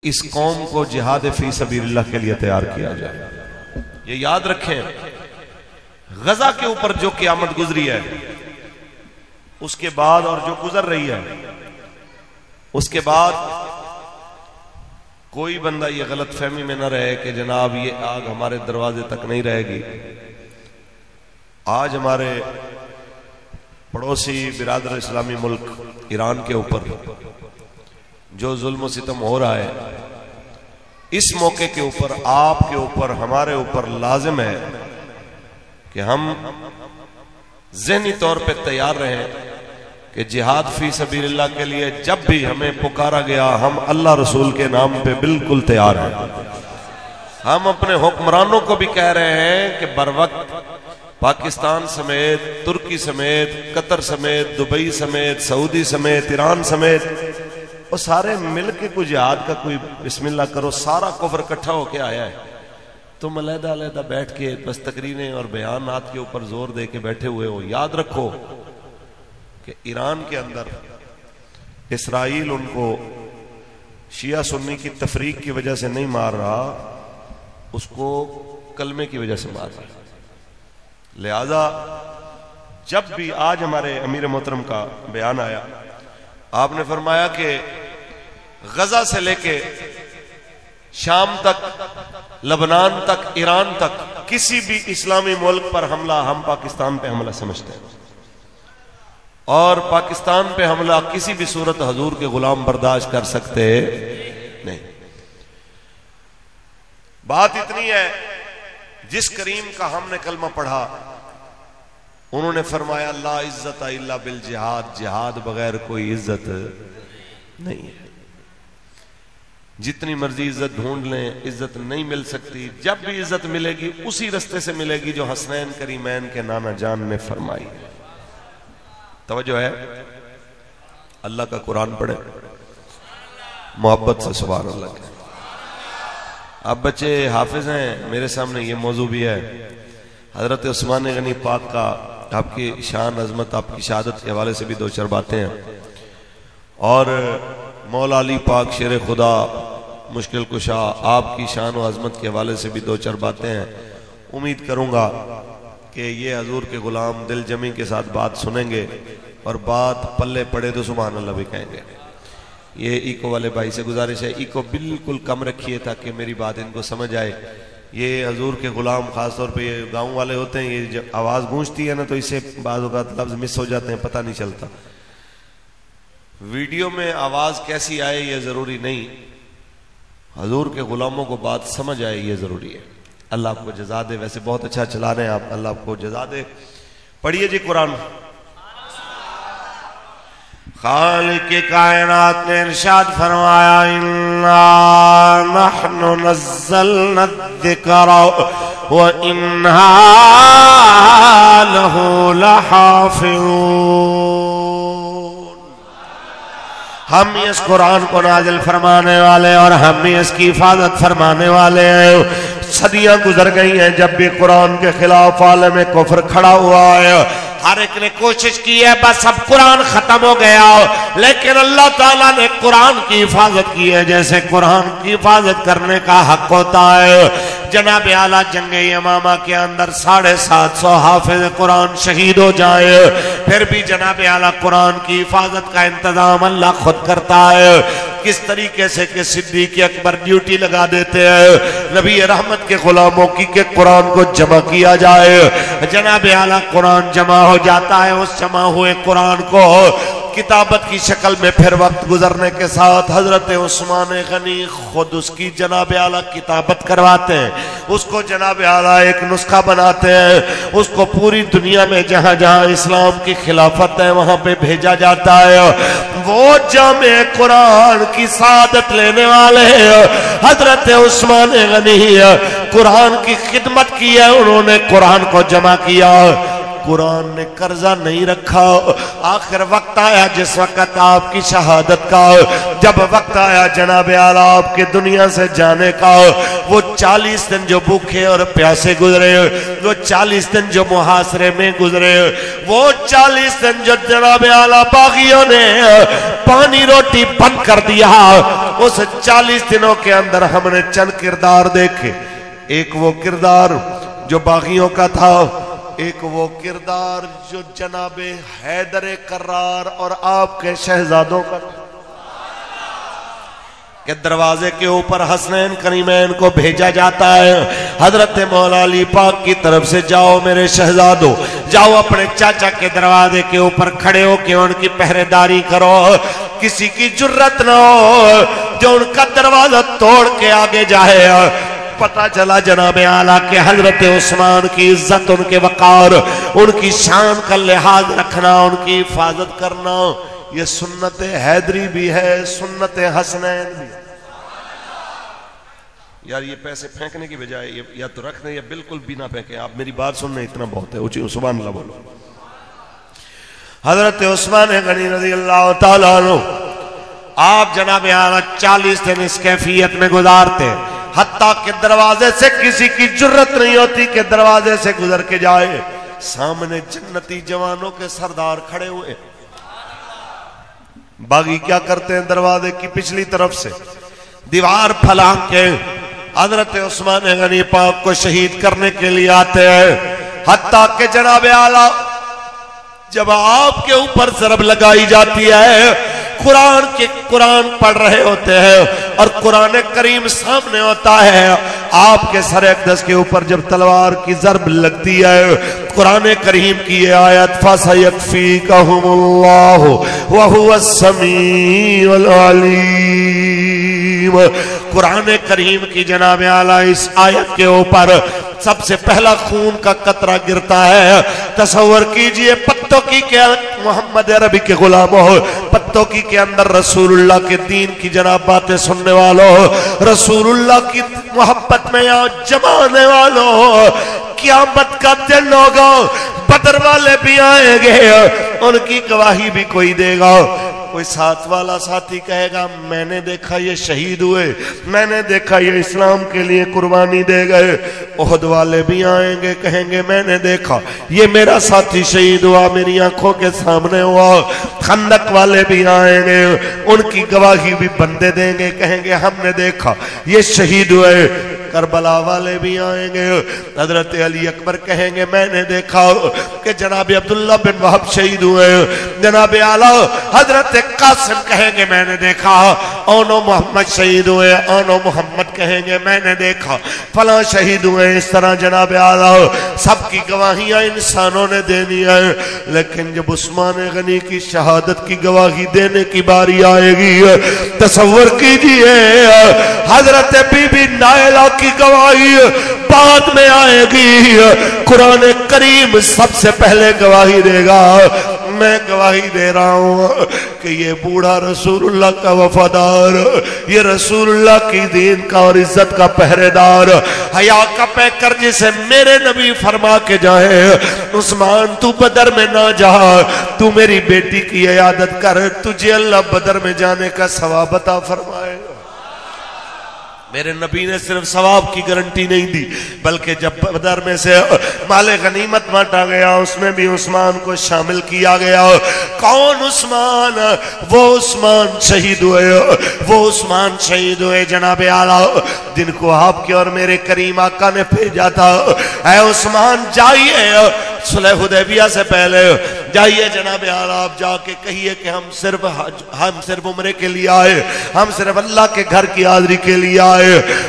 इस कौम को जिहाद फी सबीलिल्लाह के लिए तैयार किया जाए। ये याद रखें, गजा के ऊपर जो क़यामत गुजरी है उसके बाद और जो गुजर रही है उसके बाद कोई बंदा ये गलत फहमी में न रहे कि जनाब ये आग हमारे दरवाजे तक नहीं रहेगी। आज हमारे पड़ोसी बिरादर इस्लामी मुल्क ईरान के ऊपर जो जुल्म सितम हो रहा है, इस मौके के ऊपर आपके ऊपर हमारे ऊपर लाजिम है कि हम ज़हनी तौर पे तैयार रहें कि जिहाद फी सबीलिल्लाह के लिए जब भी हमें पुकारा गया हम अल्लाह रसूल के नाम पे बिल्कुल तैयार हैं। हम अपने हुक्मरानों को भी कह रहे हैं कि बर वक्त पाकिस्तान समेत, तुर्की समेत, कतर समेत, दुबई समेत, सऊदी समेत, ईरान समेत वो सारे मिल के कोई जिहाद का कोई बिस्मिल्लाह करो। सारा कुफ्र इकट्ठा होके आया है, तुम अलहदा अलहदा बैठ के बस तकरीरें और बयानात के ऊपर जोर दे के बैठे हुए हो। याद रखो कि ईरान के अंदर इसराइल उनको शिया सुन्नी की तफरीक की वजह से नहीं मार रहा, उसको कलमे की वजह से मार रहा है। लिहाजा जब भी आज हमारे अमीर मोहतरम का बयान आया, आपने फरमाया कि गजा से लेके शाम तक, लबनान तक, ईरान तक किसी भी इस्लामी मुल्क पर हमला हम पाकिस्तान पे हमला समझते हैं और पाकिस्तान पे हमला किसी भी सूरत हजूर के गुलाम बर्दाश्त कर सकते नहीं। बात इतनी है, जिस करीम का हमने कलमा पढ़ा उन्होंने फरमाया ला इज्जत इल्ला बिल जिहाद, जिहाद बगैर कोई इज्जत नहीं है। जितनी मर्जी इज्जत ढूंढ लें, इज्जत नहीं मिल सकती। जब भी इज्जत मिलेगी उसी रास्ते से मिलेगी जो हसनैन करीमैन के नाना जान ने फरमाई। तवज्जो है, अल्लाह का कुरान पढ़े मोहब्बत से, सुभान अल्लाह के। अब बच्चे हाफिज हैं, मेरे सामने ये मौजू भी है। हजरत उस्मान गनी पाक का, आपकी शान अजमत, आपकी शहादत के हवाले से भी दो चार बातें हैं और मौला अली पाक शेर खुदा मुश्किल कुशा, आपकी शान व अजमत के हवाले से भी दो चार बातें हैं। उम्मीद करूंगा कि ये हजूर के गुलाम दिल जमी के साथ बात सुनेंगे और बात पल्ले पड़े तो सुभान अल्लाह भी कहेंगे। ये इको वाले भाई से गुजारिश है, इको बिल्कुल कम रखिए ताकि मेरी बात इनको समझ आए। ये हजूर के गुलाम खासतौर पे ये गाँव वाले होते हैं, ये जब आवाज़ गूंजती है ना तो इससे बाज़ औक़ात लफ्ज़ मिस हो जाते हैं, पता नहीं चलता। वीडियो में आवाज़ कैसी आए ये ज़रूरी नहीं, हजूर के गुलामों को बात समझ आए ये ज़रूरी है। अल्लाह आपको जज़ा दे। वैसे बहुत अच्छा चला रहे हैं आप, अल्लाह आपको जज़ा दे। पढ़िए जी कुरान। खालिक कायनात ने इरशाद फरमाया इन्ना नहनु नज़्ज़लना ज़िक्रा व इन्ना लहू लहाफ़िज़ून। हम इस कुरान को नाजिल फरमाने वाले और हम ही इसकी हिफाजत फरमाने वाले हैं। सदियां गुजर गई हैं, जब भी कुरान के खिलाफ आलम कुफ्र खड़ा हुआ है, हर एक ने कोशिश की है बस अब कुरान खत्म हो गया, लेकिन अल्लाह ताला ने कुरान की हिफाजत की है जैसे कुरान की हिफाजत करने का हक होता है। जनाब आला जंगे यमामा के अंदर 750 हाफिज कुरान शहीद हो जाए, फिर भी जनाब आला कुरान की हिफाजत का इंतजाम अल्लाह खुद करता है। किस तरीके से कि सिद्दीक़ अकबर ड्यूटी लगा देते हैं नबी रहमत के गुलामों की कि कुरान को जमा किया जाए। जनाब आला कुरान जमा हो जाता है, उस जमा हुए कुरान को किताबत की शक्ल में फिर वक्त गुजरने के साथ हजरत उस्मान गनी खुद उसकी जनाब आला किताबत करवाते हैं, उसको जनाब आला एक नुस्खा बनाते हैं, उसको पूरी दुनिया में जहां जहां इस्लाम की खिलाफत है वहां पे भेजा जाता है। वो जामे कुरान की सादत लेने वाले हजरत उस्मान गनी कुरान की खिदमत की है, उन्होंने कुरान को जमा किया। कुरान ने कर्जा नहीं रखा। आखिर वक्त आया जिस वक्त आपकी शहादत का, जब वक्त आया जनाब आला आपके दुनिया से जाने का, वो 40 दिन जो भूखे और प्यासे गुजरे, वो 40 दिन जो मुहासरे में गुजरे, वो 40 दिन जो जनाब आला बागियों ने पानी रोटी बंद कर दिया, उस 40 दिनों के अंदर हमने चंद किरदार देखे। एक वो किरदार जो बागियों का था, एक वो किरदार जो जनाबे हैदर करार और आपके शहजादों का, के दरवाजे के ऊपर हसनैन करीमैन को भेजा जाता है हजरत मौला अली पाक की तरफ से, जाओ मेरे शहजादों, जाओ अपने चाचा के दरवाजे के ऊपर खड़े हो के उनकी पहरेदारी करो। किसी की जुर्रत ना हो जो उनका दरवाजा तोड़ के आगे जाए। पता चला जनाब आला के हजरत उस्मान की इज्जत, उनके वकार, उनकी शान का लिहाज रखना, उनकी हिफाजत करना, ये सुन्नत हैदरी भी है, सुन्नत हसनैन भी। यार ये पैसे फेंकने की बजाय या तो रख दें या बिल्कुल भी ना फेंके। आप मेरी बात सुनने इतना बहुत है, ऊंची सुभान अल्लाह बोलो। हजरत उस्मान गनी रज़ी अल्लाह ताला अन्हु, आप जनाब आला 40 दिन इस कैफियत में गुजारते, हत्ता के दरवाजे से किसी की जुर्रत नहीं होती कि दरवाजे से गुजर के जाए। सामने जन्नती जवानों के सरदार खड़े हुए, बागी क्या करते हैं, दरवाजे की पिछली तरफ से दीवार फलांग के हजरत उस्मान गनी पाक को शहीद करने के लिए आते हैं। हत्ता के जनाब आला जब आपके ऊपर ज़रब लगाई जाती है, कुरान पढ़ रहे होते हैं और कुरान करीम सामने होता है, आपके सर अक़दस के ऊपर जब तलवार की ज़रब लगती है, कुरान करीम की ये आयत फसयकफ़ीकहुमुल्लाहु व हुवस्समीउल अलीम, कुरान करीम की जनाब आला इस आयत के ऊपर सबसे पहला खून का कतरा गिरता है। तसव्वुर कीजिए, पत्तों की के मोहम्मद अरबी के गुलामों, पत्तों की के अंदर रसूलुल्लाह के दीन की जनाब बातें सुनने वालों, रसूलुल्लाह की मोहब्बत में यहाँ जमाने वालों, क़यामत का दिन होगा, बदर वाले भी आएंगे, उनकी गवाही भी कोई देगा। कोई साथ वाला साथी कहेगा मैंने देखा ये शहीद हुए, मैंने देखा ये इस्लाम के लिए कुर्बानी दे गए। ओहद वाले भी आएंगे, कहेंगे मैंने देखा ये मेरा साथी शहीद हुआ, मेरी आंखों के सामने हुआ। खंदक वाले भी आएंगे, उनकी गवाही भी बंदे देंगे, कहेंगे हमने देखा ये शहीद हुए। करबला वाले भी आएंगे, हजरत अली अकबर कहेंगे मैंने देखा कि जनाब अब्दुल्ला बिन वहब शहीद हुए। जनाब आला हजरत कासिम कहेंगे मैंने देखा, ओनो मोहम्मद शहीद हुए, ओनो मोहम्मद कहेंगे मैंने देखा फला शहीद हुए। इस तरह जनाब आला सबकी गवाहियां इंसानों ने देनी है, लेकिन जब उस्मान गनी की शहादत की गवाही देने की बारी आएगी, तसव्वुर कीजिए हजरत बीबी नायला की गवाही बाद में आएगी, कुरान करीम सबसे पहले गवाही देगा। मैं गवाही दे रहा हूं कि ये बूढ़ा रसूलुल्लाह का वफादार, ये रसूलुल्लाह की दीन का और इज्जत का पहरेदार, हया का पैकर जिसे मेरे नबी फरमा के जाए, उस्मान तू बदर में ना जा, तू मेरी बेटी की इयादत कर, तुझे अल्लाह बदर में जाने का सवाब अता फरमाए। मेरे नबी ने सिर्फ सवाब की गारंटी नहीं दी, बल्कि जब बदर में से माले गनीमत बांटा गया उसमें भी उस्मान को शामिल किया गया। कौन उस्मान? वो उस्मान शहीद हुए, वो उस्मान शहीद हुए जनाब आला जिनको आपके और मेरे करीम आका ने भेजा था। ऐ उस्मान जाइए, सुलह हुदैबिया से पहले जाइए जनाब आला, आप जाके कहिए कि हम सिर्फ उम्रे के लिए आए, हम सिर्फ अल्लाह के घर की हाजिरी के लिए आए,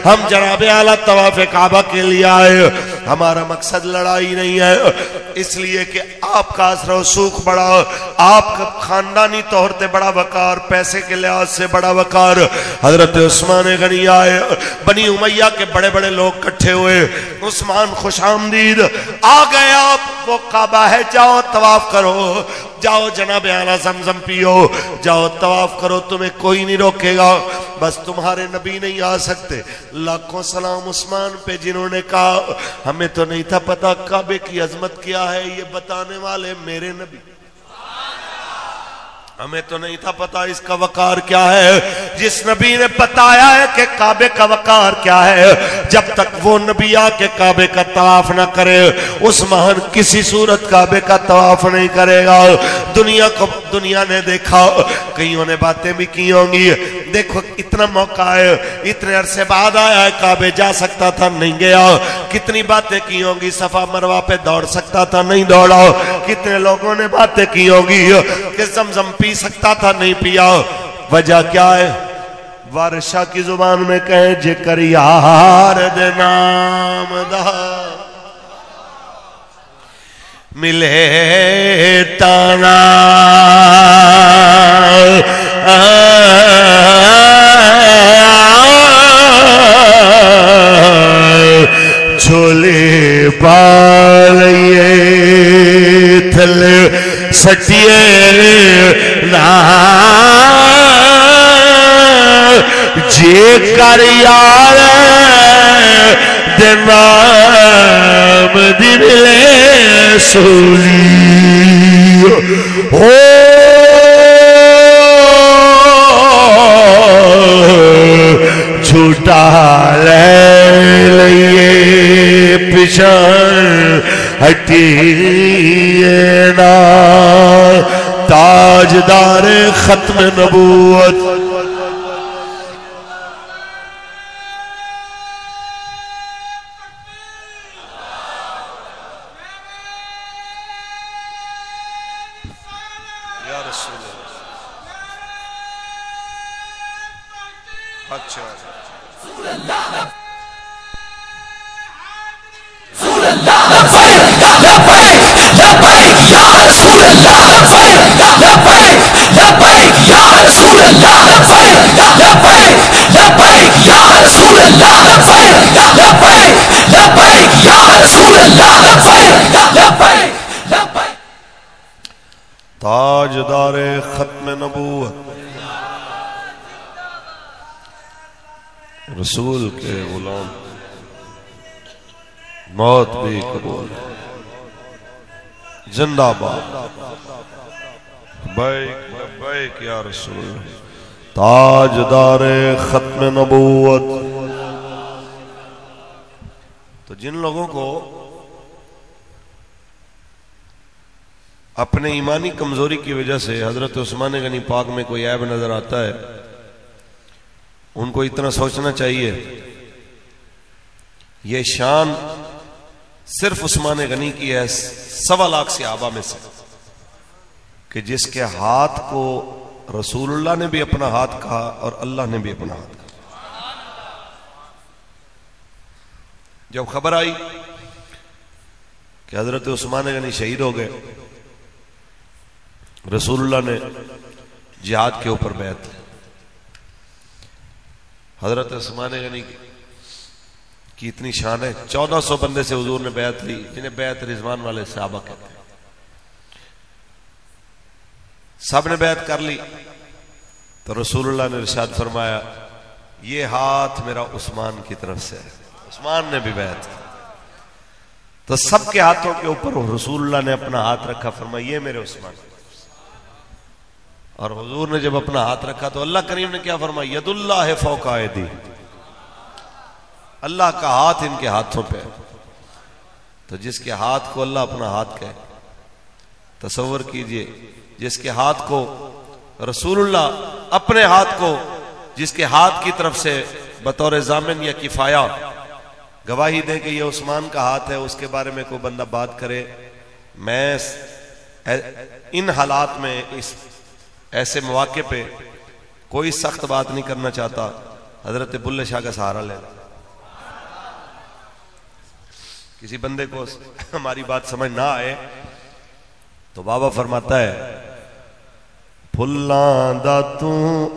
हम जनाब आला तवाफ़े काबा के लिए आए, हमारा मकसद लड़ाई नहीं है। इसलिए कि आपका असर सूख बड़ा, आपका खानदानी तौर पे बड़ा वकार, पैसे के लिहाज से बड़ा वकार। हजरत उस्मान गनी आए, बनी उमैया के बड़े बड़े लोग इकट्ठे हुए, उस्मान खुशामदीद आ गए, आप वो काबा है, जाओ तवाफ करो, जाओ जनाब आला ज़मज़म पियो, जाओ तवाफ करो, तुम्हें कोई नहीं रोकेगा। बस तुम्हारे नबी नहीं आ सकते। लाखों सलाम उस्मान पे जिन्होंने कहा हमें तो नहीं था पता काबे की अजमत क्या है, ये बताने वाले मेरे नबी। हमें तो नहीं था पता इसका वकार क्या है। जिस नबी ने बताया है कि काबे का वकार क्या है, जब तक वो नबी आके काबे का तवाफ ना करे उस महान किसी सूरत काबे का तवाफ नहीं करेगा। दुनिया ने देखा, कईयों ने बातें भी की होंगी, देखो इतना मौका है, इतने अरसे बाद आया है, काबे जा सकता था नहीं गया। कितनी बातें की होंगी, सफा मरवा पे दौड़ सकता था नहीं दौड़ा। कितने लोगों ने बातें की होंगी कि ज़मज़म पी सकता था नहीं पिया। वजह क्या है? वारशा की जुबान में कहे जेकर यार दे नाम दा मिले ताना झोले पालिए थले सटिए ना जे कर यार दे नाम दिले सोली हो झूठा ले लिए पिछड़ हटिए ना ताजदार खत्म नबूवत या रसूल अच्छा ताजदारे खत्म नबूवत रसूल के गुलाम मौत भी कबूल जिंदाबाद बैक या रसूल ताजदारे खत्म नबूवत। तो जिन लोगों को अपने ईमानी कमजोरी की वजह से हजरत उस्मान गनी पाक में कोई ऐब नजर आता है, उनको इतना सोचना चाहिए ये शान सिर्फ उस्मान गनी की है 1.25 लाख सहाबा में से कि जिसके हाथ को रसूलुल्लाह ने भी अपना हाथ कहा और अल्लाह ने भी अपना हाथ कहा। जब खबर आई कि हजरत उस्मान गनी शहीद हो गए, रसूलुल्लाह ने जिहाद के ऊपर बैत ली। हजरत उस्मान गनी की इतनी शान है, 1400 बंदे से हुजूर ने बैत ली, जिन्हें बैत रिजवान वाले सहाबा कहते हैं। सब ने बैत कर ली तो रसूलुल्लाह ने इरशाद फरमाया ये हाथ मेरा उस्मान की तरफ से है। उस्मान ने भी बैत की तो सबके हाथों के ऊपर रसूलुल्लाह ने अपना हाथ रखा, फरमाया ये मेरे उस्मान। और हुजूर ने जब अपना हाथ रखा तो अल्लाह करीम ने क्या फरमाया, यदुल्लाह है फौका यदी, अल्लाह का हाथ इनके हाथों पे है। तो जिसके हाथ को अल्लाह अपना हाथ कहे, तसव्वुर कीजिए जिसके हाथ को रसूलुल्लाह अपने हाथ को, जिसके हाथ की तरफ से बतौर जामिन या किफाया गवाही दे कि ये उस्मान का हाथ है, उसके बारे में कोई बंदा बात करे। मैं इन हालात में इस ऐसे मौके पे कोई सख्त बात नहीं करना चाहता, हजरत बुल्ले शाह का सहारा लेना। किसी बंदे को हमारी बात समझ ना आए तो बाबा फरमाता है फुल्लां दा तू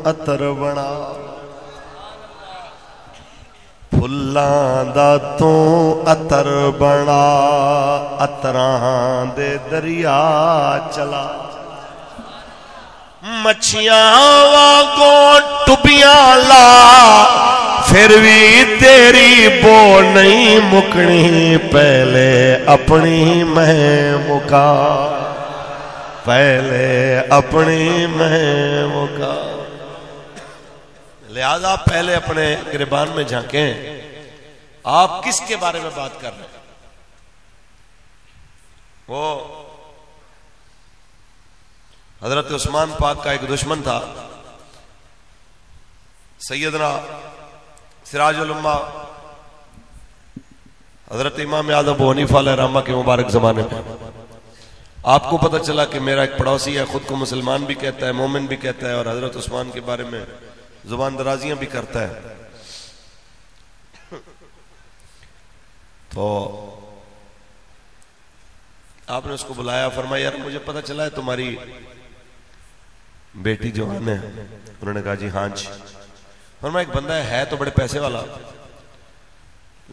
अतर बना, फुल्लां दा तू अतर बना, अतरां दे दरिया चला, मच्छियां वांगू टुबियां ला फिर भी तेरी बो नहीं मुकनी, पहले अपनी मैं मुका, पहले अपनी मैं मुका। लिहाजा पहले अपने गिरबान में झांकें, आप किसके बारे में बात कर रहे हैं। वो हजरत उस्मान पाक का एक दुश्मन था, सैयदना सिराजुल उम्मा हजरत इमाम आज़म अबू हनीफा अलैहिर्रहमा के मुबारक जमाने में। आपको पता चला कि मेरा एक पड़ोसी है, खुद को मुसलमान भी कहता है, मोमिन भी कहता है, और हजरत उस्मान के बारे में जुबान दराजियां भी करता है। तो आपने उसको बुलाया, फरमाया यार मुझे पता चला है तुम्हारी बेटी जवान है। उन्होंने कहा जी हाँ जी। फरमाया एक बंदा है तो बड़े पैसे वाला,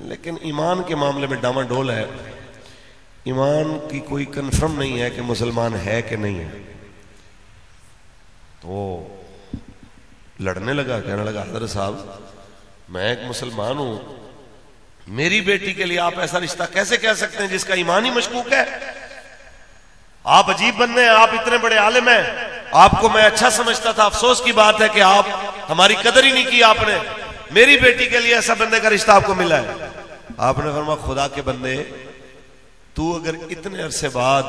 लेकिन ईमान के मामले में डामाडोल है, ईमान की कोई कंफर्म नहीं है कि मुसलमान है कि नहीं है। तो लड़ने लगा, कहने लगा हज़रत साहब मैं एक मुसलमान हूं, मेरी बेटी के लिए आप ऐसा रिश्ता कैसे कह सकते हैं जिसका ईमान ही मशकूक है। आप अजीब बंदे हैं, आप इतने बड़े आलिम हैं, आपको मैं अच्छा समझता था, अफसोस की बात है कि आप हमारी कदर ही नहीं की आपने, मेरी बेटी के लिए ऐसा बंदे का रिश्ता आपको मिला है। आपने फरमाया खुदा के बंदे, तू अगर इतने अरसे बाद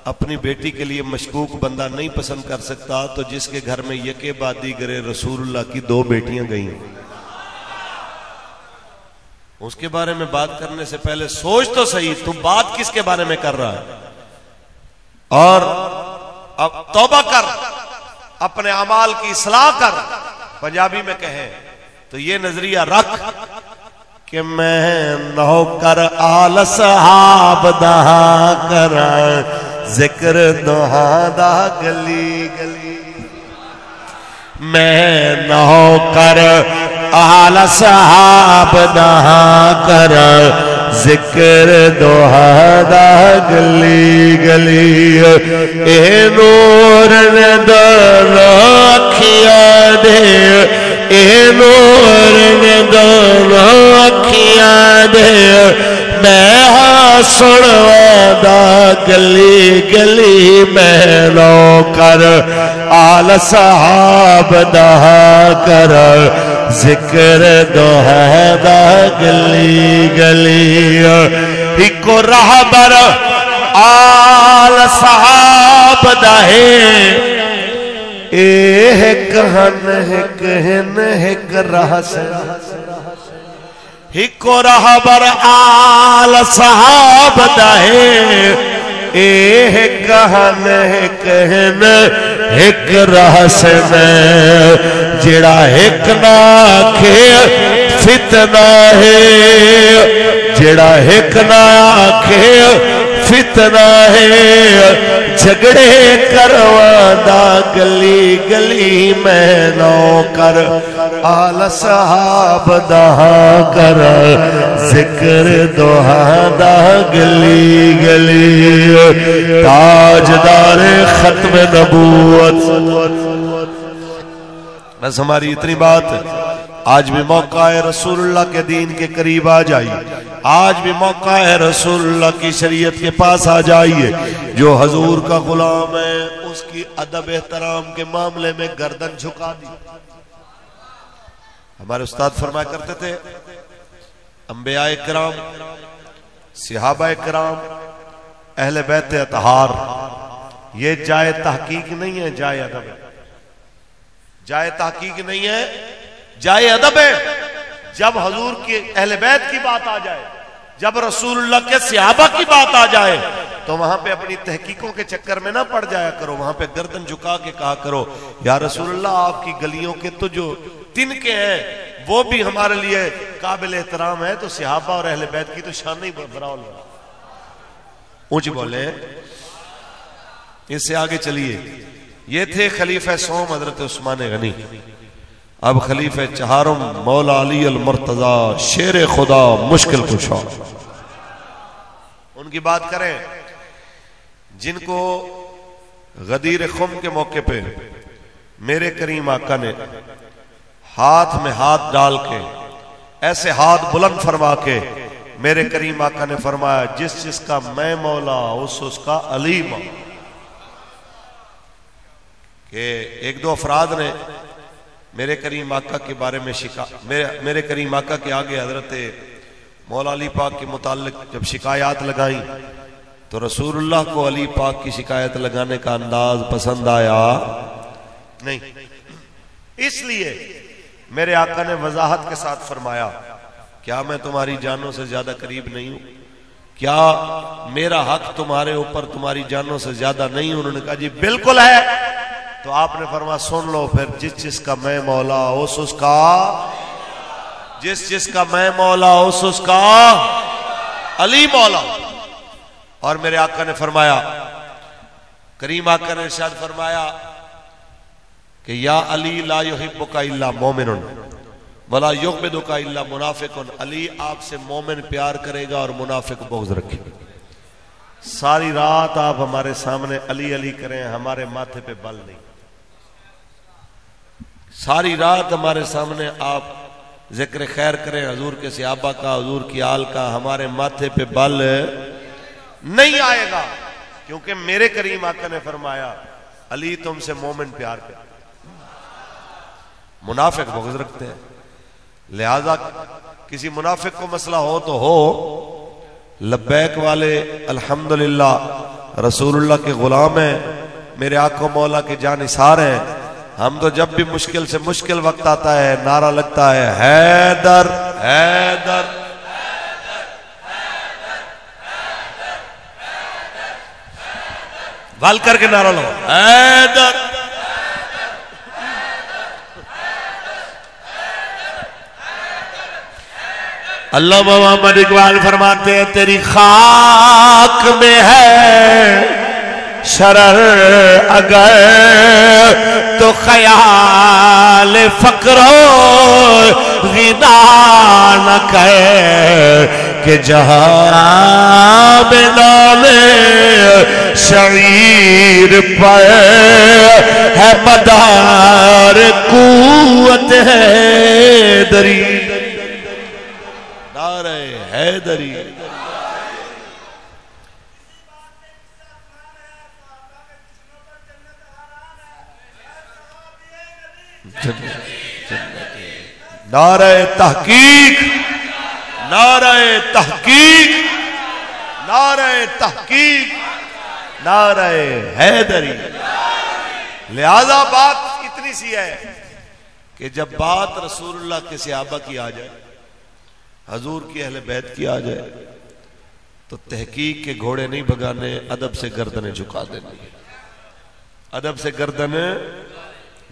अपनी बेटी के लिए मशकूक बंदा नहीं पसंद कर सकता, तो जिसके घर में यके बादी गरे रसूलुल्लाह की 2 बेटियां गई, उसके बारे में बात करने से पहले सोच तो सही तू बात किसके बारे में कर रहा है। और अब तौबा कर, अपने अमाल की इस्लाह कर। पंजाबी में कहे तो ये नजरिया रख कि मैं नौकर आल सहाब दहा कर जिक्र दुहा दा गली गली, मैं नौकर आल सहाब दहा कर जिक्र दुहा दा गली गली। ए नूर ने दोनों अखियां दे, ए नूर ने दोनों अखियां दे, मैं हाँ सुनवादा गली गली, मैं नौकर आल सहाब दहा कर जिक्र दोहदा गली गली। इको रहबर आल सहाब दहे, ए कहन हिक हिन हिक रहस, हिको रहबर आल सहाब दहे, ए कहन हिक हिन हिक रहस में, जेड़ा हिक ना आखे फितना है, जेड़ा हिक ना आखे फितना है, झगड़े करवादा गली गली, मैं नौकर आल सहाब दहा कर जिक्र दुहादा गली गली। ताजदार खत्म नबूवत। बस हमारी इतनी बात, आज भी मौका है रसूलुल्लाह के दीन के करीब आ जाइए, आज भी मौका है रसूलुल्लाह की शरीयत के पास आ जाइए। जो हजूर का गुलाम है उसकी अदब एहतराम के मामले में गर्दन झुका दी। हमारे उस्ताद फरमाया करते थे, अंबिया किराम, सहाबा किराम, अहले बैत अतहार, ये जाए तहकीक नहीं है, जाए अदब है। जाए तहकीक नहीं है, जाए अदब है। जब हजूर की अहले बैत की बात आ जाए, जब रसूलुल्लाह के सहाबा की बात आ जाए, तो वहां पे अपनी तहकीकों के चक्कर में ना पड़ जाया करो, वहां पे गर्दन झुका के कहा करो, या रसूलुल्लाह आपकी गलियों के तो जो तिनके हैं वो भी हमारे लिए काबिल एहतराम है, तो सहाबा और अहले बैत की तो शान नहीं बराबर, ऊंची बोले। इससे आगे चलिए, ये थे खलीफा सोम हजरत उस्मान गनी। अब खलीफा चहारम मौला अली अल मुर्तजा शेर खुदा मुश्किल कुशा, उनकी बात करें, जिनको गदीर खुम के मौके पे मेरे करीम आका ने हाथ में हाथ डाल के ऐसे हाथ बुलंद फरमा के मेरे करीम आका ने फरमाया, जिस जिसका मैं मौला उसका अली मौला। कि एक दो अफराद ने मेरे करीम आका के बारे में मेरे करीम आका के आगे हजरत मौला अली पाक के मुताल्लिक जब शिकायत लगाई तो रसूलुल्लाह को अली पाक की शिकायत लगाने का अंदाज पसंद आया नहीं। इसलिए मेरे आका ने वजाहत के साथ फरमाया, क्या मैं तुम्हारी जानों से ज्यादा करीब नहीं हूं? क्या मेरा हक तुम्हारे ऊपर तुम्हारी जानों से ज्यादा नहीं? उन्होंने कहा जी बिल्कुल है। तो आपने फरमाया सुन लो फिर, जिस जिसका मैं मौला उसका, जिस जिसका मैं मौला उसका अली मौला। और मेरे आका ने फरमाया, करीम आका ने इरशाद फरमाया कि या अली ला युहिब्बुका इल्ला मोमिनुन वला युग़बिदुका इल्ला मुनाफिकुन। अली आपसे मोमिन प्यार करेगा और मुनाफिक बुग़्ज़ रखेगा। सारी रात आप हमारे सामने अली अली करें, हमारे माथे पे बल नहीं। सारी रात हमारे सामने आप जिक्र खैर करें हजूर के सहाबा का, हजूर की आल का, हमारे माथे पे बल नहीं आएगा। क्योंकि मेरे करीम आका ने फरमाया, अली तुमसे मोमिन प्यार कर, मुनाफिक बुग़्ज़ रखते हैं। लिहाजा किसी मुनाफिक को मसला हो तो हो, लब्बैक वाले अल्हम्दुलिल्लाह रसूलुल्लाह के गुलाम हैं, मेरे आका मौला के जानिसार हैं। हम तो जब भी मुश्किल से मुश्किल वक्त आता है नारा लगता है हैदर हैदर। वाल करके नारा लो हैदर। अल्लाह मोहम्मद इकबाल फरमाते हैं, तेरी खाक में है शरर अगर तो ख्याल फकरो गिना न कर के जहां में नाले शरीर पर है मदार कुव्वत है दरी। नारे हैदरी। नारे तहकीक, नारे तहकीक, नारे तहकीक, नारे हैदरी। लिहाजा बात इतनी सी है कि जब बात रसूलुल्लाह के सहाबा की आ जाए, हजूर की अहले बैत की आ जाए, तो तहकीक के घोड़े नहीं भगाने, अदब से गर्दनें झुका देनी, अदब से गर्दनें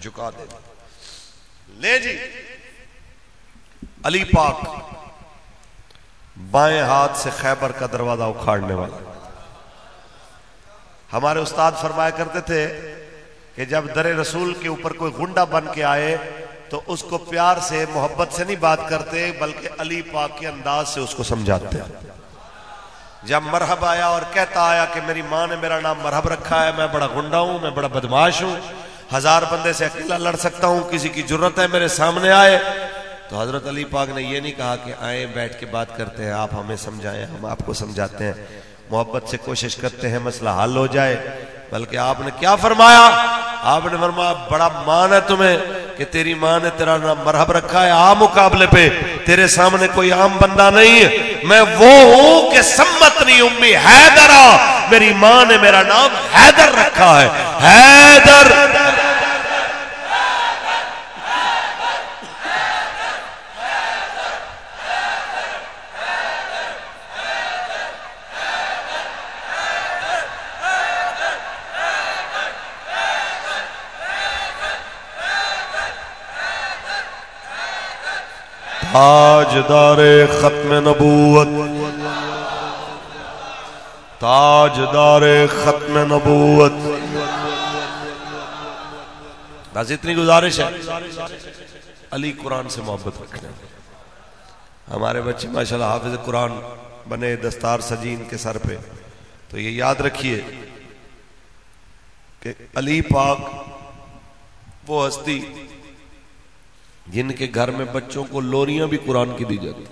झुका देनी। ले जी, अली पाक बाएं हाथ से खैबर का दरवाजा उखाड़ने वाला। हमारे उस्ताद फरमाया करते थे कि जब दरे रसूल के ऊपर कोई गुंडा बन के आए तो उसको प्यार से मोहब्बत से नहीं बात करते, बल्कि अली पाक के अंदाज से उसको समझाते। जब मरहब आया और कहता आया कि मेरी माँ ने मेरा नाम मरहब रखा है, मैं बड़ा गुंडा हूं, मैं बड़ा बदमाश हूं, 1000 बंदे से अकेला लड़ सकता हूं, किसी की जरूरत है मेरे सामने आए, तो हजरत अली पाक ने यह नहीं कहा कि आए बैठ के बात करते हैं, आप हमें समझाएं, हम आपको समझाते हैं, मोहब्बत से कोशिश करते हैं मसला हल हो जाए। बल्कि आपने क्या फरमाया? आपने फरमाया बड़ा मान है तुम्हें कि तेरी माँ ने तेरा नाम मरहब रखा है, आ मुकाबले पे तेरे सामने कोई आम बंदा नहीं है, मैं वो हूं कि सम्मतनी उम्मी हैदरा, मेरी माँ ने मेरा नाम हैदर रखा है, हैदर। ताजदारे खत्म नबूवत, ताजदारे खत्म नबूवत। बस इतनी गुजारिश है, अली कुरान से मोहब्बत रखना। हमारे बच्चे माशाल्लाह हाफिज कुरान बने, दस्तार सजी इनके सर पे, तो ये याद रखिए कि अली पाक वो हस्ती जिनके घर में बच्चों को लोरियां भी कुरान की दी जाती,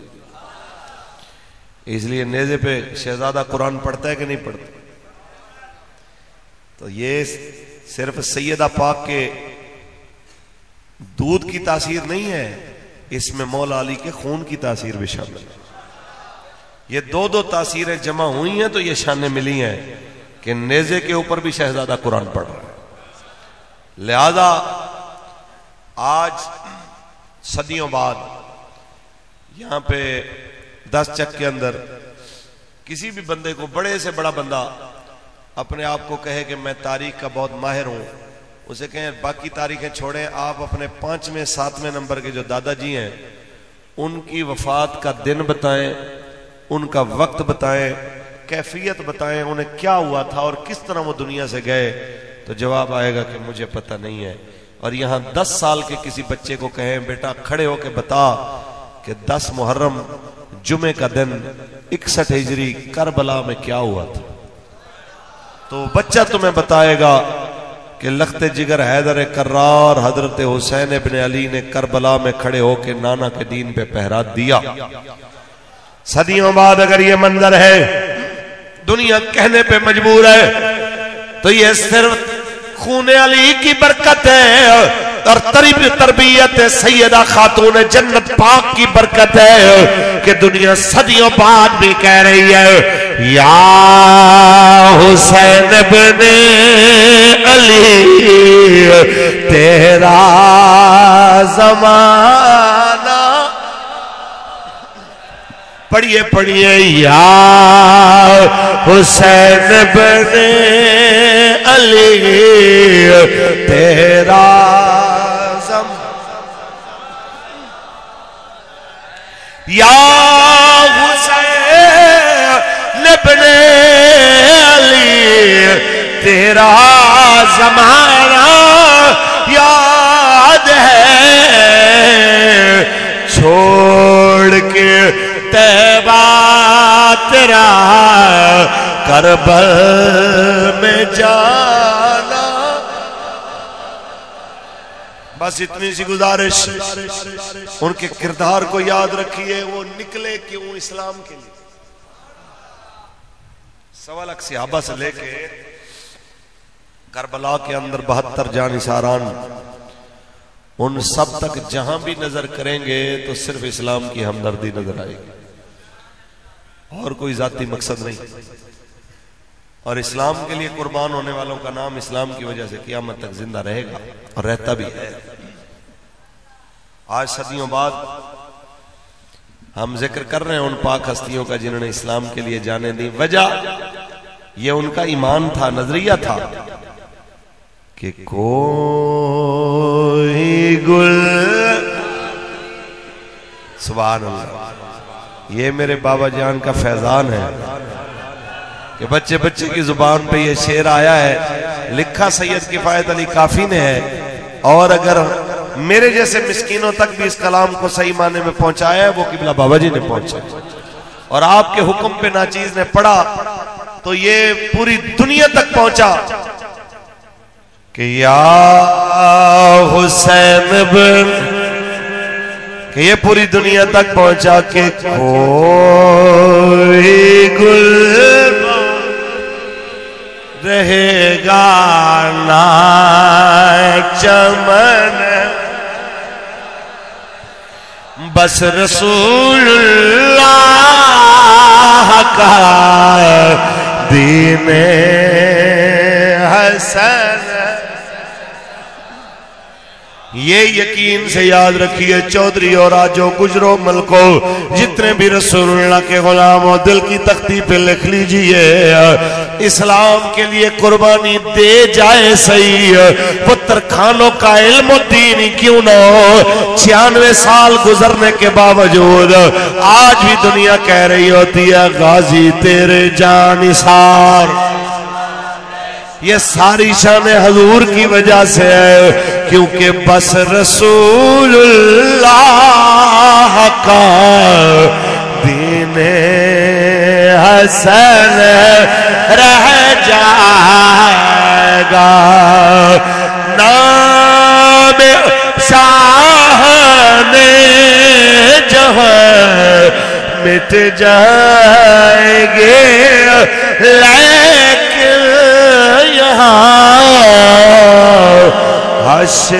इसलिए नेज़े पे शहजादा कुरान पढ़ता है कि नहीं पढ़ता। तो ये सिर्फ सैयदा पाक के दूध की तासीर नहीं है, इसमें मौला अली के खून की तासीर भी शामिल है। ये दो दो तासीरें जमा हुई हैं तो ये शानें मिली हैं कि नेज़े के ऊपर भी शहजादा कुरान पढ़ रहा है। लिहाजा आज सदियों बाद यहां पे 10 चक के अंदर किसी भी बंदे को, बड़े से बड़ा बंदा अपने आप को कहे कि मैं तारीख का बहुत माहिर हूं, उसे कहें बाकी तारीखें छोड़ें, आप अपने 5वें 7वें नंबर के जो दादाजी हैं उनकी वफात का दिन बताएं, उनका वक्त बताएं, कैफियत बताएं, उन्हें क्या हुआ था और किस तरह वो दुनिया से गए, तो जवाब आएगा कि मुझे पता नहीं है। और यहां 10 साल के किसी बच्चे को कहें बेटा खड़े होके बता कि 10 मुहर्रम जुमे का दिन 61 हिजरी करबला में क्या हुआ था, तो बच्चा तुम्हें बताएगा कि लख्ते जिगर हैदर कर्रार हजरत हुसैन इब्न अली ने करबला में खड़े होकर नाना के दीन पे पहरा दिया। सदियों बाद अगर ये मंजर है, दुनिया कहने पे मजबूर है, तो ये सिर्फ खूने अली की बरकत है और तरबियत सैयदा खातून जन्नत पाक की बरकत है कि दुनिया सदियों बाद भी कह रही है या हुसैन इब्ने अली तेरा जमाना। पढ़िए पढ़िए या हुसैन इब्ने अली तेरा या हुसैन इब्ने अली तेरा जमाना याद है, छोड़ के तैबा तेरा करबल में जाना। बस इतनी सी गुजारिश, उनके किरदार को याद रखिए, वो निकले क्यों इस्लाम के लिए। 1.25 लाख सहाबा से लेके करबला के अंदर 72 जानिसारान, उन सब तक जहां भी नजर करेंगे तो सिर्फ इस्लाम की हमदर्दी नजर आएगी और कोई जाती मकसद नहीं। और इस्लाम के लिए कुर्बान होने वालों का नाम इस्लाम की वजह से क़यामत तक जिंदा रहेगा और रहता भी है। आज सदियों बाद हम जिक्र कर रहे हैं उन पाक हस्तियों का जिन्होंने इस्लाम के लिए जाने दी। वजह ये उनका ईमान था, नजरिया था कि कोई गुल, सुभान अल्लाह, ये मेरे बाबा जान का फैजान है कि बच्चे बच्चे की जुबान पे ये शेर आया है, लिखा सैयद किफायत अली काफी ने है, और अगर मेरे जैसे मिस्कीनों तक भी इस कलाम को सही माने में पहुंचाया है वो किबला बाबा जी ने पहुंचाया, और आपके हुक्म पे नाचीज ने पढ़ा तो ये पूरी दुनिया तक पहुंचा कि या हुसैन बिन, कि ये पूरी दुनिया तक पहुंचा कि कोई गुल रहेगा ना चमन, बस रसूलुल्लाह का दीने हसन। ये यकीन से याद रखिए चौधरी और आजो गुजरो मलको, जितने भी रसूलुल्लाह के गुलाम हो दिल की तख्ती पे लिख लीजिए, इस्लाम के लिए कुर्बानी दे जाए सही, पुत्र खानों का इल्म दीन क्यों न हो। 96 साल गुजरने के बावजूद आज भी दुनिया कह रही होती है गाजी तेरे जानिसार। ये सारी शान हजूर की वजह से है, क्योंकि बस रसूलुल्लाह का दीने हसन रह जाएगा। ना मिट जाएंगे, लेकिन यहाँ हश्र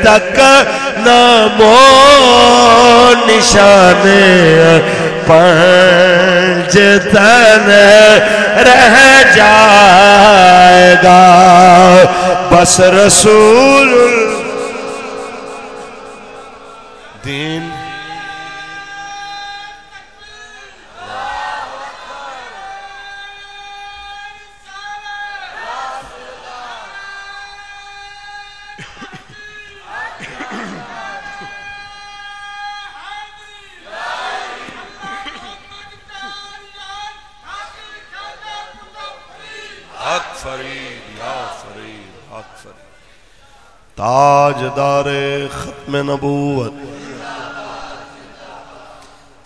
तक नमो निशाने पंजतन रह जाएगा। बस रसूल दीन ताजदारे खत्म नबूवत,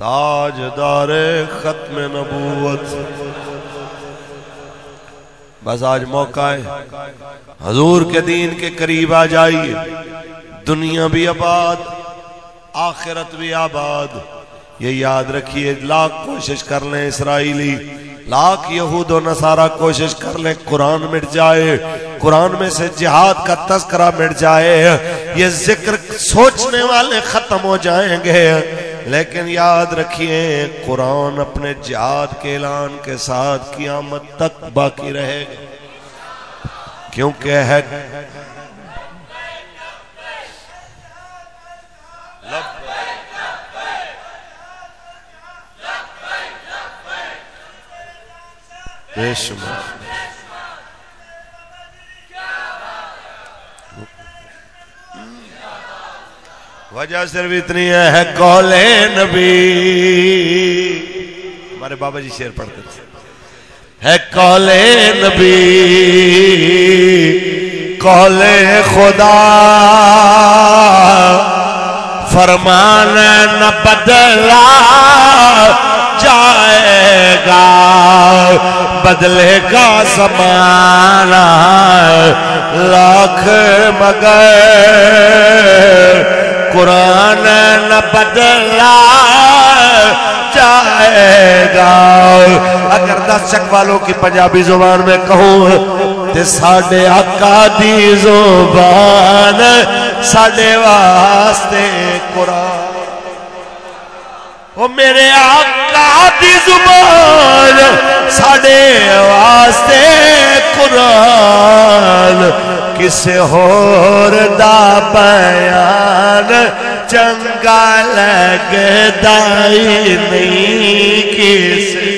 ताजदारे खत्म नबूवत। बस आज मौका है, हजूर के दीन के करीब आ जाइए। दुनिया भी आबाद, आखिरत भी आबाद। ये याद रखिए, लाख कोशिश कर लें इसराइली, लाख यहूद और नसारा कोशिश कर ले, कुरान मिट जाए, कुरान में से जिहाद का तस्करा मिट जाए, ये जिक्र सोचने वाले खत्म हो जाएंगे। लेकिन याद रखिए, कुरान अपने जिहाद के ऐलान के साथ क़यामत तक बाकी रहेगा, क्योंकि है बेशुमार। वजह सिर्फ इतनी है कौले नबी। हमारे बाबा जी शेर पढ़ते थे, है कौले नबी कौले खुदा, फरमान न बदला जाएगा, बदलेगा ज़माना लाख मगर कुरान न बदला जाएगा। अगर 10 शक वालों की पंजाबी जुबान में कहूं ते साडे आका दी जुबान साडे वास्ते कुरान, ओ मेरे आका दी जुबान साडे वास्ते कुरान, किसे होर दा बयान चंगा लगदा ही नहीं किसे।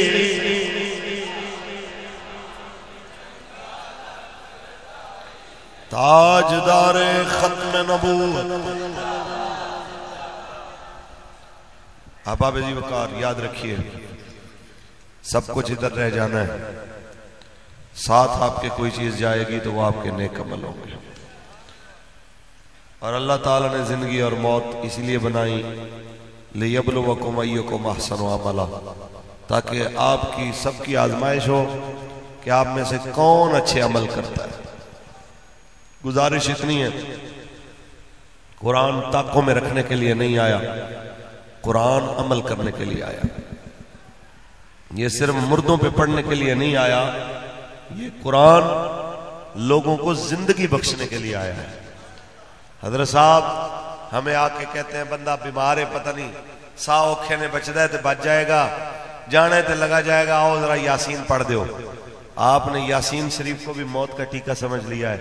ताजदारे खत्म नबूवत अहबाब जी वकार, याद रखिए सब कुछ इधर रह जाना है, साथ आपके कोई चीज जाएगी तो वो आपके नेक अमल होंगे। और अल्लाह ताला ने जिंदगी और मौत इसलिए बनाई, लियब्लुवकुम अय्युकुम अहसनु अमला, ताकि आपकी सबकी आजमाइश हो कि आप में से कौन अच्छे अमल करता है। गुजारिश इतनी है, कुरान ताकों में रखने के लिए नहीं आया, कुरान अमल करने के लिए आया। ये सिर्फ मुर्दों पे पढ़ने के लिए नहीं आया, ये कुरान लोगों को जिंदगी बख्शने के लिए आया है। हजरत साहब हमें आके कहते हैं बंदा बीमार है, पता नहीं सा औखे ने बचदा है तो बच जाएगा, जाने तो लगा जाएगा, आओ जरा यासीन पढ़ दो। आपने यासीन शरीफ को भी मौत का टीका समझ लिया है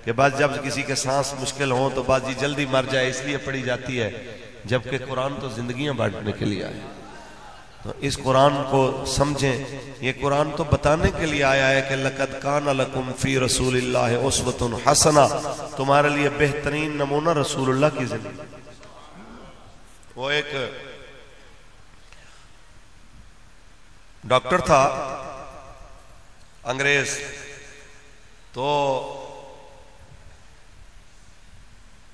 कि बस जब किसी के सांस मुश्किल हो तो बस जी जल्दी मर जाए इसलिए पढ़ी जाती है, जबकि कुरान तो जिंदगियां बांटने के लिए आया। तो इस कुरान को समझें, ये कुरान तो बताने के लिए आया है कि लक़द काना लकुम फी रसूलिल्लाहि उस्वतुन हसना, तुम्हारे लिए बेहतरीन नमूना रसूलुल्लाह की जिंदगी। वो एक डॉक्टर था अंग्रेज, तो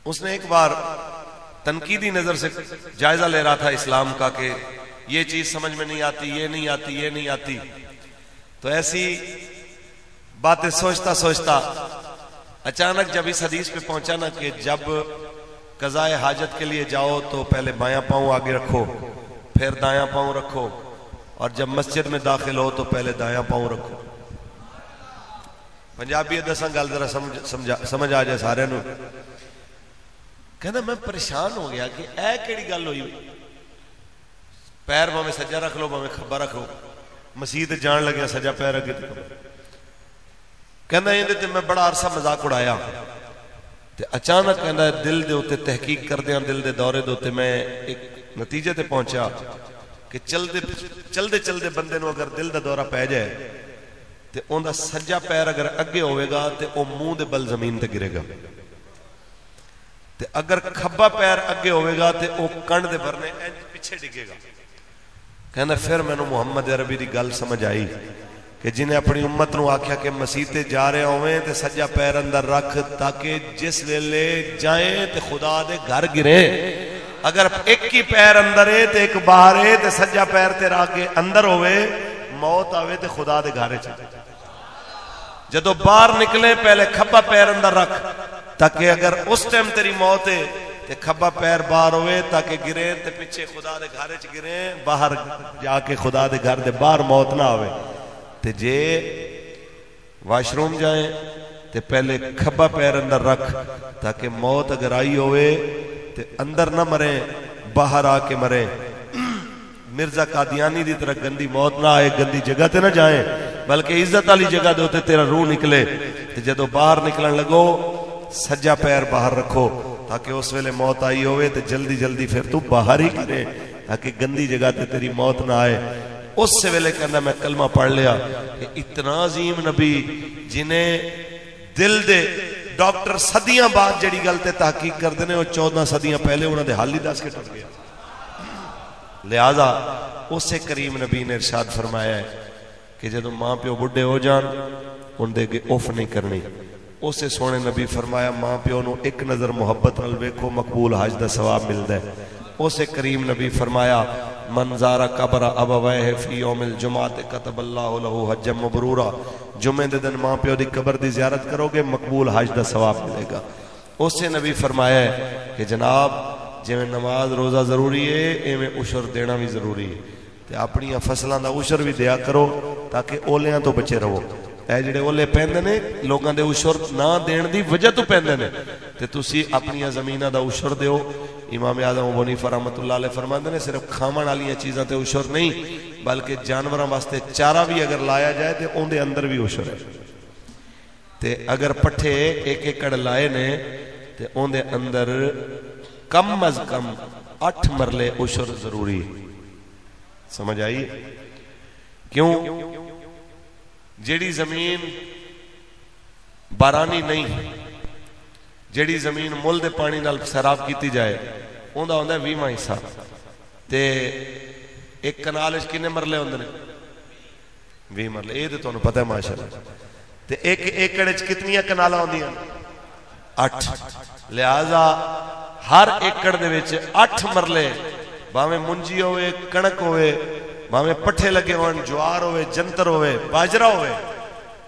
उसने एक बार तनकीदी नजर से जायजा ले रहा था इस्लाम का कि ये चीज समझ में नहीं आती, ये नहीं आती, ये नहीं आती। तो ऐसी बातें सोचता सोचता अचानक जब इस हदीस पे पहुंचा ना कि जब कज़ाए हाजत के लिए जाओ तो पहले बायां पांव आगे रखो, फिर दायां पांव रखो, और जब मस्जिद में दाखिल हो तो पहले दायां पांव रखो। पंजाबी दसा गल जरा समझ आ जाए सारे नूं। कहना मैं परेशान हो गया कि ऐ केड़ी गल हुई, पैर भावें सज्जा रख लो भावें खब्बा रख लो, मसीत जान लगे सज्जा पैर अगे। कहना इहदे ते मैं बड़ा अरसा मजाक उड़ाया, ते अचानक कहना दिल दे उत्ते तहकीक करदियां दिल दे दौरे दे उत्ते मैं एक नतीजे ते पहुंचा कि चलते चलते चलते बंदे नूं अगर दिल दा दौरा पै जाए तो उनका सज्जा पैर अगर अगे होगा तो वह मुंह दे बल जमीन ते गिरेगा, ते अगर खब्बा पैर अगे होगा तो वह कंध दे भरने पिछे डिगेगा। कहना फिर मैनू मुहम्मद अरबी की गल समझ आई कि जिन्हें अपनी उम्मत नूं आख्या कि मसीते जा रहे होवे तो सज्जा पैर अंदर रख, ताकि जिस वेले जाए तो खुदा दे घर गिरे। अगर एक ही पैर अंदर है तो एक बाहर है, तो सज्जा पैर तेरा आगे अंदर होवे, मौत आवे तो खुदा दे घर च। जदों बाहर निकले पहले खब्बा पैर अंदर रख, ताकि अगर उस टाइम तेरी मौत है तो खब्बा पैर बाहर होवे, ताकि गिरे तो पिछे खुदा दे घर च गिरे, बाहर जाके खुदा दे घर दे बाहर मौत ना आवे। ते जे वाशरूम जाए तो पहले खब्बा पैर अंदर रख, ताकि मौत अगर आई होवे तो अंदर ना मरे, बाहर आके मरे। मिर्जा कादियानी की तरह गंदी मौत ना आए, गंदी जगह ते ना जाए, बल्कि इज्जत वाली जगह दे उत्ते तेरा रूह निकले। तो जदों बाहर निकलन लगो सज्जा पैर बाहर रखो, ताकि उस वेले मौत आई होवे तो जल्दी जल्दी फिर तू बाहर ही करे, ताकि गंदी जगह ते तेरी मौत ना आए। उस वेले कहना मैं कलमा पढ़ लिया कि इतना अजीम नबी जिन्हें दिल दे डॉक्टर सदियां बाद जड़ी गल ते तहकीक करते हैं, 14 सदियां पहले उन्होंने हाल ही दस के टुट गया। लिहाजा उसे करीम नबी ने इरशाद फरमाया है कि जदों मां प्यो बुढ़े हो जान उनके अगे उफ नहीं करनी। उसे सोने नबी फरमाया मां प्यो नूं एक नज़र मुहब्बत नाल वेखो, मकबूल हज दा सवाब मिलता है। उसे करीम नबी फरमाया मनजारा कबर अबवैह फी यौमिल जुमात कतबल्लाहु लहू हज्जम मबरूरा, जुमे दे दिन मां प्यो की कबर की जियारत करोगे मकबूल हज का सवाब मिलेगा। उसे नबी फरमाया कि जनाब जिवें नमाज रोज़ा जरूरी है इवें उशर देना भी जरूरी है, तो अपन फसलों का उशर भी दिया करो ताकि ओलियां तो बचे रहो। ए जिहड़े ओले पैंदे ने लोगों के उशर ना देने की वजह तो पैंदे ने, ते तुसी अपनी ज़मीनां दा उशर दिओ। इमाम आज़म अबू हनीफा रहमतुल्लाह अलैह फरमाते हैं सिर्फ खावन वाली चीज़ों ते उशर नहीं, बल्कि जानवरों वास्ते चारा भी अगर लाया जाए तो उनके अंदर भी उशर है। ते अगर पट्ठे एक एकड़ लाए ने तो उनके अंदर कम अज कम 8 मरले उशर जरूरी। समझ आई? क्यों? जेड़ी जमीन बारानी नहीं, जेड़ी जमीन मुल दे पानी नाल सैराब की जाए उनका होंदा 20वां हिस्सा। ते एक कनाल किन्ने मरले होंदे ने? 20 मरले। ये तो तुहानू पता है माशाअल्लाह। ते एक एकड़ कितनियां कनालां होंदियां? 8। लिहाजा हर एकड़ दे विच 8 मरले, भावें मुंजी होवे, कणक होवे, भावें पट्ठे लगे होन, ज्वार होवे, जंतर होवे, बाजरा होवे,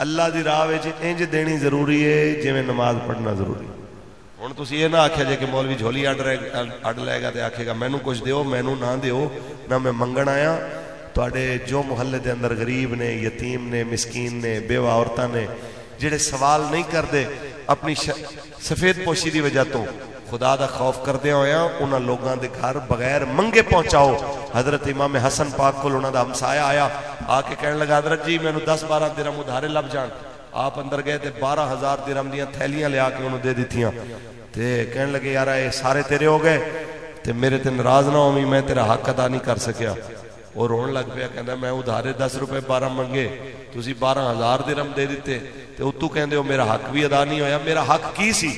अल्लाह दी राह विच इंज देनी जरूरी है जिवें नमाज पढ़ना जरूरी। हुण तुसीं ये ना आख्या जे कि मौलवी झोली अड लएगा तो आखेगा मैनू कुछ दिओ, मैनू ना दिओ, ना मैं मंगण आया। तुहाडे जो मुहल्ले दे अंदर गरीब ने, यतीम ने, मिसकीन ने, बेवा औरतां ने, जिहड़े सवाल नहीं करते अपनी सफेद पोशी की वजह तो खुदा दा खौफ करदे होया उन्हां लोगों के घर बगैर मंगे पहुंचाओ। हजरत इमाम हसन पाक को उन्होंने हमसाया आया, आके कहने लगा हजरत जी मैनू 10-12 दिरहम उधारे लभ जान। आप अंदर गए तो 12,000 दिरहम दी थैलियां लिया के उन्होंने दे दित्तियां। ते कहने लगे यार ये सारे तेरे हो गए, ते मेरे ते नाराज ना होवी, मैं तेरा हक अदा नहीं कर सकिया। और रोन लग पिया, कहना मैं उधारे 10 रुपए 12 मंगे, तुसी 12,000 दिरहम दे दिते, ते उतू कहंदे हो मेरा हक भी अदा नहीं होया। मेरा हक की सी?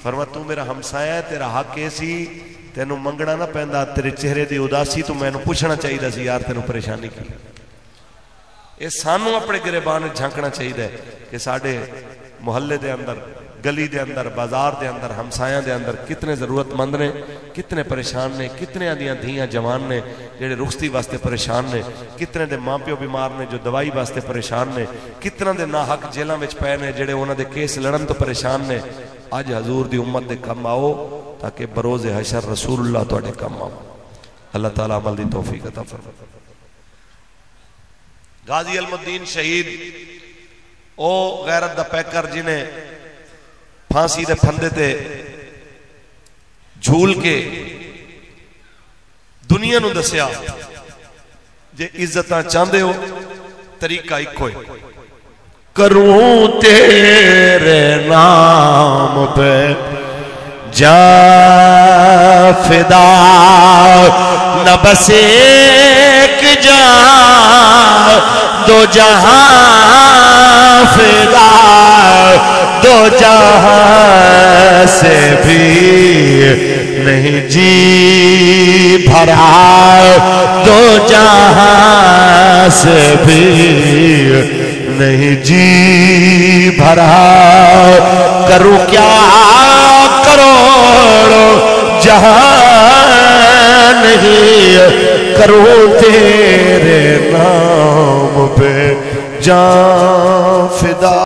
फरमा तू मेरा हमसाया है, तेरा हक ये सी तेनू मंगना ना पैंदा, तेरे चेहरे की उदासी तो मैनू पूछना चाहिए सी यार तेनू परेशानी की। ये सानू अपने गिरेबान झांकना चाहिए कि साडे मुहल्ले दे अंदर, गली दे अंदर, बाजार दे अंदर, हमसाया दे अंदर कितने जरूरतमंद ने, कितने परेशान ने, कितने दियां धीयां जवान ने जेडे रुखसती वास्ते परेशान ने, कितने दे मां प्यो बीमार ने जो दवाई वास्ते परेशान ने, कितने दे ना हक जेलों में पे ने जेडे उन्हां दे केस लड़न तो परेशान ने। अज हजूर दी उम्मत दे कम आओ ताकि बरोज़े हशर रसूलुल्लाह तुहाडे कम आओ। अल्लाह ताला अमल दी तौफीक अता फरमाए। गाजी अलमुद्दीन शहीद ओ गैरत दा पैकर जिन्हें फांसी दे फंदे ते झूल के दुनिया नूं दस्या जे इज्जत चाहते हो तरीका इको है, करूं तेरे नाम पे जा फिदा, न बस एक जा दो जहां फिदा, दो जहां से भी नहीं जी भरा, दो जहां से भी नहीं जी भरा। करूं क्या करोड़ों जहां नहीं, करूं तेरे नाम पे जान फिदा।